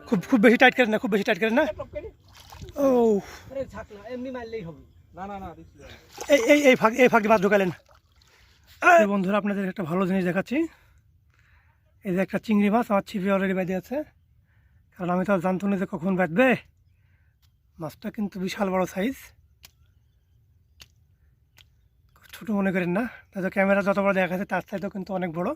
খুব খুব বেশি টাইট করেন না, খুব বেশি টাইট করেন না। ও এমনি মারলেই হবে। না না না এই এই এই ফাঁক এই ফাঁকে মাছ ঢোকালেন। বন্ধুরা আপনাদের একটা ভালো জিনিস দেখাচ্ছি। এই যে একটা চিংড়ি মাছ আমার ছিপে অলরেডি বেঁধে আছে, কারণ আমি তো আর জানতো না যে কখন বাঁধবে। মাছটা কিন্তু বিশাল বড় সাইজ, ছোট মনে করেন না। তাহলে ক্যামেরা যত বড় দেখা যাচ্ছে তার সাইজও কিন্তু অনেক বড়।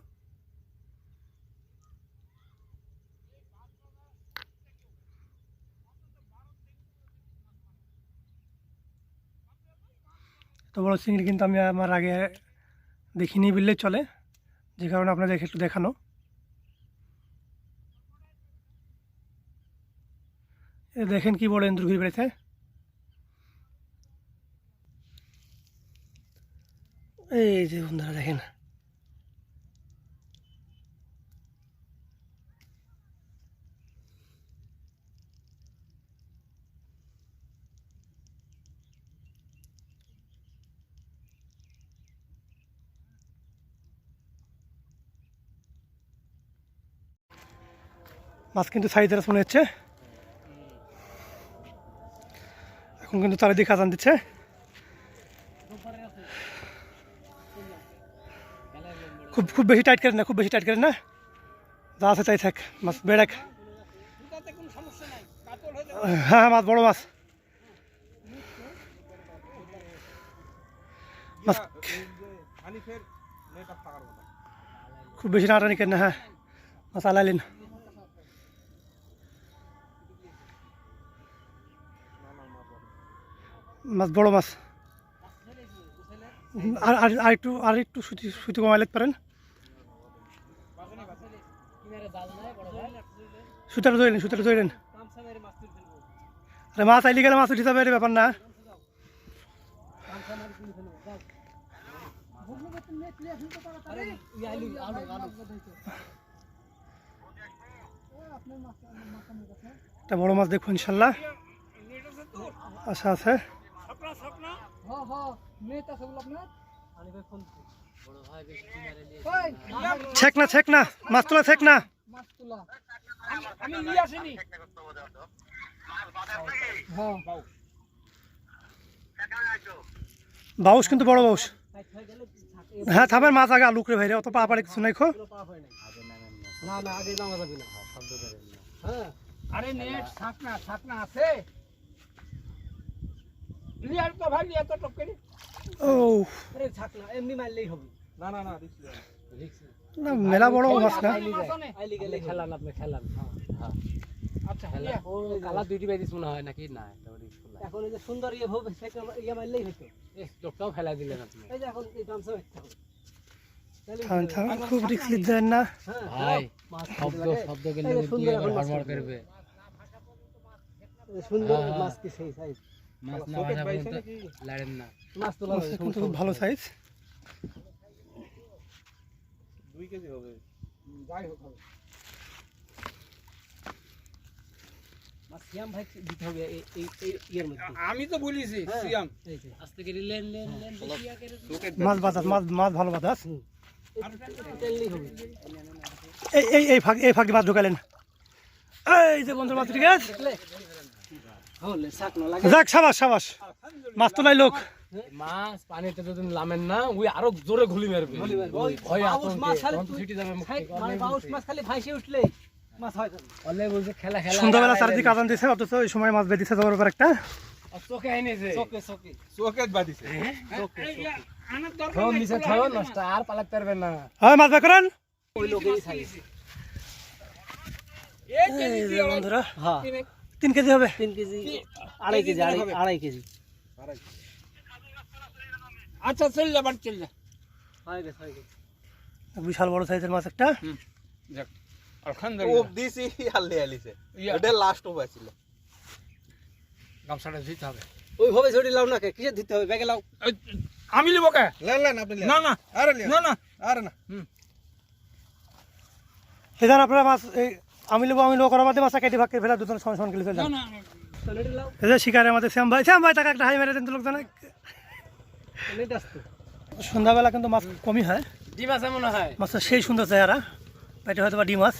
তো বড় চিংড়ি কিন্তু আমি আমার আগে দেখিনি বললেই চলে, যে কারণে আপনাদের একটু দেখানো। দেখেন কি বড় ইন্দুর ঘুরে বেড়েছে। এই যে বন্ধুরা দেখেন, মাছ কিন্তু সাইজের মনে হচ্ছে। এখন কিন্তু চারিদিকে আজান দিচ্ছে। খুব খুব বেশি টাইট করেন না, খুব বেশি টাইট করেন না। যা আছে তাই থাক, মাছ বেড়াক। হ্যাঁ মাছ বড় মাছ। মাছ খুব বেশি টানাটানি করেন না। হ্যাঁ মাছ আলাইলেন। মাছ বড় মাছ। আর একটু সুতি কমাই লাগতে পারেন। সুতাটা ধরেন। আরে মাছ আইলি গেলে মাছ উঠে যাবে, ব্যাপার না। একটা বড় মাছ দেখুন ইনশাল্লাহ, আশা আছে। ছেক না মাছ তোলা, ছেক না। বাউস কিন্তু বড় বাউস। হ্যাঁ থামের মাছ আগে আলু করে ভাইরে, অত পা পাড়ে কিছু নাই। খো আরে নেট ছাকনা আছে। লিয়ার তো ভাই লিয়া তো টপকে। ও আরে ছাকনা এমনি মারলেই হবে। না না না না, মেলা বড় মাছ না। আইলি গেলে খেলান আপনি খেলান। হ্যাঁ আচ্ছা ও কালা দুইটি বাইদিস মনে হয় নাকি না। এখন এই যে সুন্দর ইয়ে হবে সেটা ইয়া মারলেই হতো। এই টপটাও ফেলাই দিলেন আপনি। এই যে এখন এই গামছা একটা হবে। খুব রিস্ক দেন না ভাই, শব্দ গেলে হড়মড় করবে। সুন্দর মাছ কি সেই সাইজ মাছ না ভাজা পর্যন্ত লড়েন না। মাছ তোলা কিন্তু খুব ভালো সাইজ। 2 কেজি হবে, যাই হোক হবে। মাছ সিয়াম ভাই দিতে হবে এই ইয়ার মধ্যে। আমি তো বলিছি সিয়াম আস্তে করে লেন দেখিয়া করে মাছ বাতাস, মাছ ভালো বাতাস। তেলই হবে। এই ফাঁকে মাছ ঢোকালেন। এই যে বন্ধুর মাছ, ঠিক আছে। যাক সাবাস, মাছ তো নাই লোক। মাছ পানিতে যদি নামেন না ওই আরো জোরে ঘুলি মারবে। ভয় মাছ খালি ভাইসে উঠলে মাছ হয়। অলে বলছে খেলা সন্ধ্যাবেলা চারিদিকে আজান দিছে, অথচ ওই সময় মাছ বেঁধেছে জবর উপর একটা। চোখে আইনেছে চোখে বাদিছে। ফোন নিচে থাও নষ্ট আর পালাতে পারবে না। হ্যাঁ মাছ বের করেন। ওই লোকেরই সাইজ। এই যে বন্ধুরা, হ্যাঁ 3 কেজি হবে। 3 কেজি 2.5 কেজি 2.5 কেজি। আচ্ছা চল যা বাড়ি চল যা। হয়ে গেছে। বিশাল বড় সাইজের মাছ একটা। যাক আলহামদুলিল্লাহ। ও দিছি আল্লে আলিছে, এটা লাস্ট ও ছিল। গামছাটা দিতে হবে। ওইভাবে ছড়ি লাও না, কে কিসে দিতে হবে? ব্যাগে লাও। আমি লিবো কে? লেন আপনি লেন। না আরে লেন। আরে না। সেখানে আপনারা মাছ আমি লোক করার মধ্যে মাছ কেটে ভাগ করে ফেলা, দুজন সমান খেলে ফেললাম। এই যে শিকারে আমাদের শ্যাম ভাই তাকে একটা হাই মেরে দেন তো লোকজন। সন্ধ্যাবেলা কিন্তু মাছ কমই হয়। ডিম আছে মনে হয়। মাছের সেই সুন্দর চেহারা। পেটে হয়তো বা ডিম মাছ।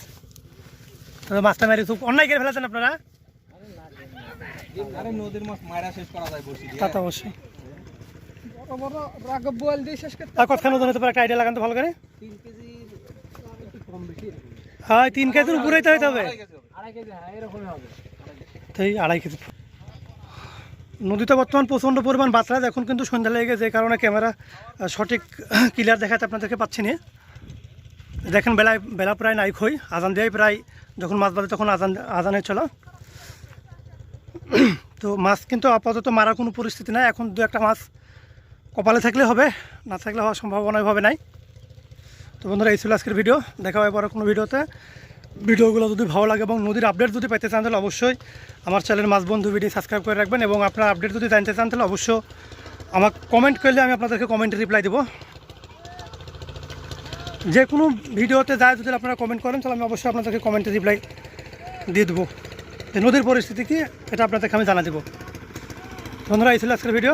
তবে মাছটা মেরে খুব অন্যায় করে ফেলেছেন আপনারা, আরে নদীর মাছ মারা শেষ করা যায় বসি তা তো অবশ্যই। বড় বড় রাগব বল দিয়ে শেষ করতে আর কতক্ষণ ওজন হতে পারে একটা আইডিয়া লাগান তো ভালো করে। 3 কেজি একটু কম বেশি এরকম। হয় 3 কেজির উপরেই তো হইতে হবে। 2.5 কেজি হ্যাঁ এরকমই হবে। তাই 2.5 কেজি। নদীতে বর্তমান প্রচণ্ড পরিমাণ বাতরাজ, এখন কিন্তু সন্ধ্যা লেগে গেছে, যে কারণে ক্যামেরা সঠিক ক্লিয়ার দেখাতে আপনাদেরকে পাচ্ছি না। দেখেন বেলা প্রায় নাই খই, আজান দেয় প্রায়, যখন মাছ বাজে তখন আজানের চলা। তো মাছ কিন্তু আপাতত মারার কোনো পরিস্থিতি নাই, এখন 2-1টা মাছ কপালে থাকলে হবে, না থাকলে হওয়ার সম্ভাবনা ওইভাবে নাই। তো বন্ধুরা, এই ছিল আজকের ভিডিও, দেখা হবে পরে কোনো ভিডিওতে। ভিডিওগুলো যদি ভালো লাগে এবং নদীর আপডেট যদি পেতে চান তাহলে অবশ্যই আমার চ্যানেল মাছ বন্ধু ভিডিও সাবস্ক্রাইব করে রাখবেন, এবং আপনার আপডেট যদি জানতে চান তাহলে অবশ্যই আমাকে কমেন্ট করলে আমি আপনাদেরকে কমেন্টে রিপ্লাই দেবো। যে কোনো ভিডিওতে যায় যদি আপনারা কমেন্ট করেন তাহলে আমি অবশ্যই আপনাদেরকে কমেন্টে রিপ্লাই দিয়ে দেবো। নদীর পরিস্থিতি কী এটা আপনাদেরকে আমি জানা দেবো। বন্ধুরা, এই ছিল আজকের ভিডিও।